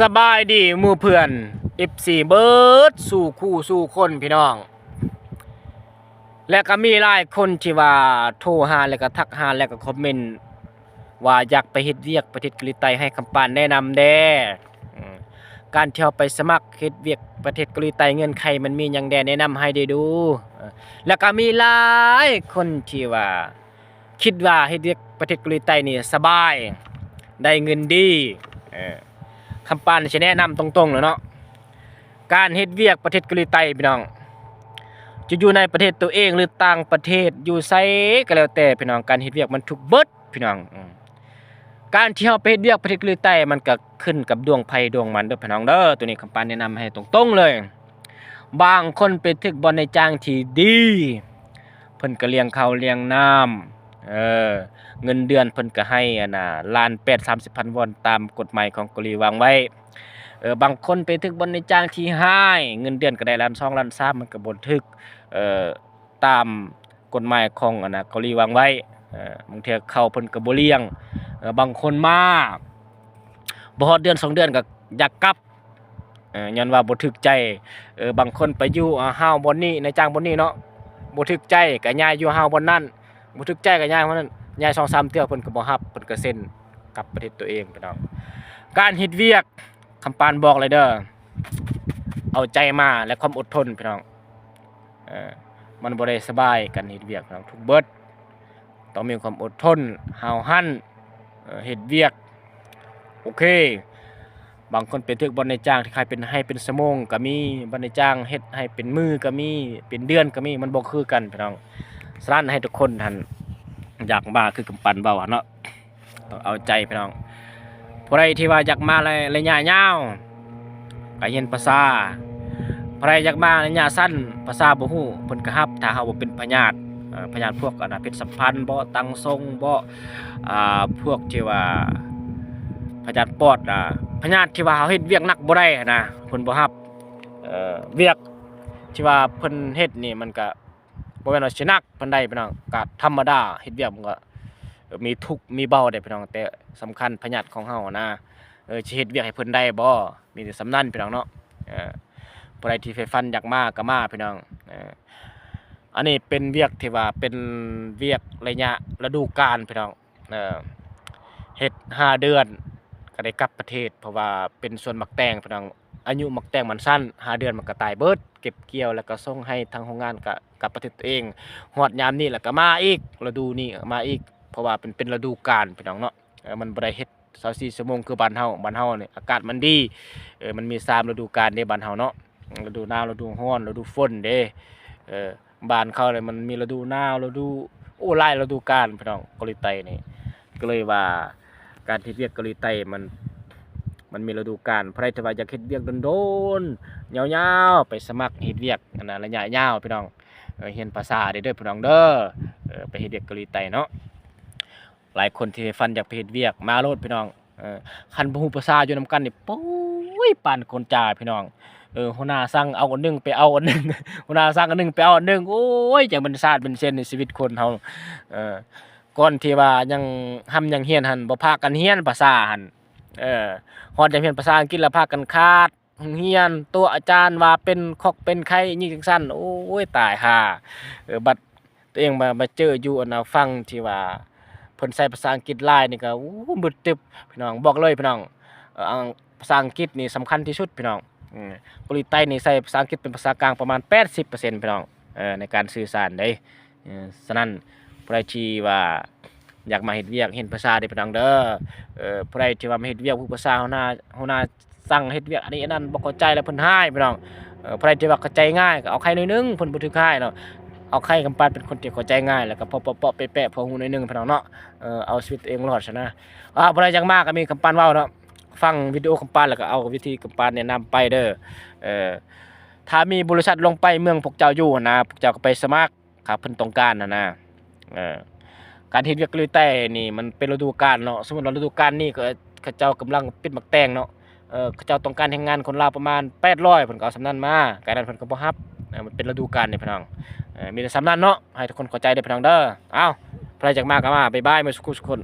สบายดีหมู่เพื่อน FC เบิร์ดสู่คู่สู่คนพี่น้อง และก็มีหลายคนที่ว่าโทรหาแล้วก็ทักหาแล้วก็คอมเมนต์ว่าอยากไปเฮ็ดเวียกประเทศเกาหลีใต้ให้คำปานแนะนำแด่อืมการที่เราไปสมัครเฮ็ดเวียกประเทศเกาหลีใต้เงื่อนไขมันมีหยังแด่แนะนำให้ได้ดูแล้วก็มีหลายคนที่ว่าคิดว่าเฮ็ดเวียกประเทศเกาหลีใต้นี่สบายได้เงินดีเออ คำปานสิแนะนำตรงๆเลยเนาะการเฮ็ดเวียกประเทศเกาหลีใต้พี่น้องจะอยู่ในประเทศตัวเองหรือต่างประเทศอยู่ไสก็แล้วแต่พี่น้องการเฮ็ดเวียกมันถูกเบิดพี่น้องการที่เฮาไปเฮ็ดเวียกประเทศเกาหลีใต้มันก็ขึ้นกับดวงไผดวงมันเด้อพี่น้องเด้อตัวนี้คำปานแนะนำให้ตรงๆเลยบางคนไปถึกบ่อนในจ้างที่ดีเพิ่นก็เลี้ยงข้าวเลี้ยงน้ำเงินเดือนเพิ่นก็ให้1,830,000 วอนตามกฎหมายของเกาหลีวางไว้บางคนไปถึกบ่อนในจ้างที่ให้เงินเดือนก็ได้1,2 1,3มันก็บ่ถึกตามกฎหมายของเกาหลีวางไว้บางเทื่อเขาเพิ่นก็บ่เลี้ยงบางคนมาบ่ฮอดเดือน2 เดือนก็อยากกลับย้อนว่าบ่ถึกใจบางคนไปอยู่ห้าวบ่อนนี้ในจ้างบ่อนนี้เนาะบ่ถึกใจก็ย้ายอยู่ห้าวบ่อนนั้นบ่ถึกใจก็ย้ายบ่อนนั้นย้าย 2-3 เทื่อเพิ่นก็บ่รับเพิ่นก็เซ็นกลับประเทศตัวเองพี่น้องการเฮ็ดเวียกคำปานบอกเลยเด้อเอาใจมาและความอดทนพี่น้องมันบ่ได้สบายกันเฮ็ดเวียกพี่น้องทุกเบิดต้องมีความอดทนห้าวหั้นเฮ็ดเวียกโอเคบางคนเป็นถึกบ่อนในจ้างที่ขายเป็นให้เป็นชั่วโมงก็มีบ่อนในจ้างเฮ็ดให้เป็นมื้อก็มีเป็นเดือนก็มีมันบ่คือกันพี่น้องฉะนั้นให้ทุกคนท่านอยากมาคือกำปั้นเว้าเนาะต้องเอาใจพี่น้องผู้ใดที่ว่าอยากมาระยะยาวก็เรียนภาษาผู้ใดอยากมาระยะสั้นภาษาบ่ฮู้เพิ่นก็รับถ้าเฮาบ่เป็นพญาติพวกเพชรสัมพันธ์บ่ตังทรงบ่พวกที่ว่าพญาติปอดพญาติที่ว่าเฮาเฮ็ดเวียกหนักบ่ได้นะเพิ่นบ่รับเวียกที่ว่าเพิ่นเฮ็ดนี่มันก็บ่แม่นว่าสิหนักปานใดพี่น้องก็ธรรมดาเฮ็ดเวียกมันก็มีทุกข์มีเบาได้พี่น้องแต่สำคัญพญาติของเฮานะสิเฮ็ดเวียกให้เพิ่นได้บ่มีแต่สำนั้นพี่น้องเนาะผู้ใดที่ใฝ่ฝันอยากมาก็มาพี่น้องอันนี้เป็นเวียกที่ว่าเป็นเวียกระยะฤดูกาลพี่น้องเฮ็ด5 เดือนก็ได้กลับประเทศเพราะว่าเป็นสวนมักแตงพี่น้องอายุมักแตงมันสั้น5 เดือนมันก็ตายเบิดเก็บเกี่ยวแล้วก็ส่งให้ทางโรงงานก็กลับประเทศตัวเองฮอดยามนี้แล้วก็มาอีกฤดูนี้มาอีกเพราะว่าเป็นฤดูกาลพี่น้องเนาะมันบ่ได้เฮ็ด24 ชั่วโมงคือบ้านเฮานี่อากาศมันดีมันมี3 ฤดูกาลเด้บ้านเฮาเนาะฤดูหนาวฤดูร้อนฤดูฝนเด้บ้านเขาเลยมันมีฤดูหนาวฤดูหลายฤดูกาลพี่น้องเกาหลีใต้นี่ก็เลยว่าการเฮ็ดเวียกเกาหลีใต้มันมีฤดูกาลใครที่ว่าอยากเฮ็ดเวียกโดนๆยาวๆไปสมัครเฮ็ดเวียกระยะยาวพี่น้องเรียนภาษาได้เด้อพี่น้องเด้อไปเฮ็ดเวียกเกาหลีใต้เนาะหลายคนที่ฟันอยากไปเฮ็ดเวียกมาโลดพี่น้องคันบ่ฮู้ภาษาอยู่นำกันนี่โอ้ยปานคนจ่าพี่น้องหัวหน้าสั่งเอาอันนึงไปเอาอันนึงหัวหน้าสั่งอันนึงไปเอาอันนึงโอ้ยจังเป็นศาสตร์เป็นเส้นในชีวิตคนเฮาก่อนที่ว่ายังยังเรียนหั่นบ่พากันเรียนภาษาหั่นฮอดจะเรียนภาษาอังกฤษแล้วพากันขาดเรียนตัวอาจารย์ว่าเป็นคอกเป็นไข้ยิ่งจังซั่นโอ้ยตายห่าบัดตัวเองมาเจออยู่ฟังที่ว่าเพิ่นใช้ภาษาอังกฤษหลายนี่ก็บึดตึบพี่น้องบอกเลยพี่น้องภาษาอังกฤษนี่สำคัญที่สุดพี่น้องเกาหลีใต้นี่ใช้ภาษาอังกฤษเป็นภาษากลางประมาณ 80% พี่น้องในการสื่อสารเด้ฉะนั้นผู้ใดที่ว่าอยากมาเฮ็ดเวียกเห็นภาษาได้พี่น้องเด้อผู้ใดที่ว่ามาเฮ็ดเวียกผู้ภาษาหัวหน้าสั่งเฮ็ดเวียกอันนี้อันนั้นบ่เข้าใจแล้วเพิ่นให้พี่น้องผู้ใดที่ว่าเข้าใจง่ายก็เอาใครหน่อยนึงเพิ่นบ่ถึกให้เนาะเอาใครกำปั้นเป็นคนที่เข้าใจง่ายแล้วก็เปาะๆแปะๆพอฮู้หน่อยนึงพี่น้องเนาะเอาชีวิตตัวเองรอดซะนะผู้ใดอยากมาก็มีกำปั้นเว้าเนาะฟังวิดีโอกำปั้นแล้วก็เอาวิธีกำปั้นแนะนำไปเด้อถ้ามีบริษัทลงไปเมืองพวกเจ้าอยู่นะพวกเจ้าก็ไปสมัครครับเพิ่นต้องการนะการเฮ็ดเวียกเกาหลีใต้นี่มันเป็นฤดูกาลเนาะสมมุติว่าฤดูกาลนี้ก็เขาเจ้ากำลังปิดหมักแตงเนาะเขาเจ้าต้องการแรงงานคนลาวประมาณ800เพิ่นก็เอาสำนั้นมาการนั้นเพิ่นก็บ่รับมันเป็นฤดูกาลนี่พี่น้องมีแต่สำนั้นเนาะให้ทุกคนเข้าใจเด้อพี่น้องเด้ออ้าวใครอยากมาก็มาบ๊ายบายมื้อสุขทุกคน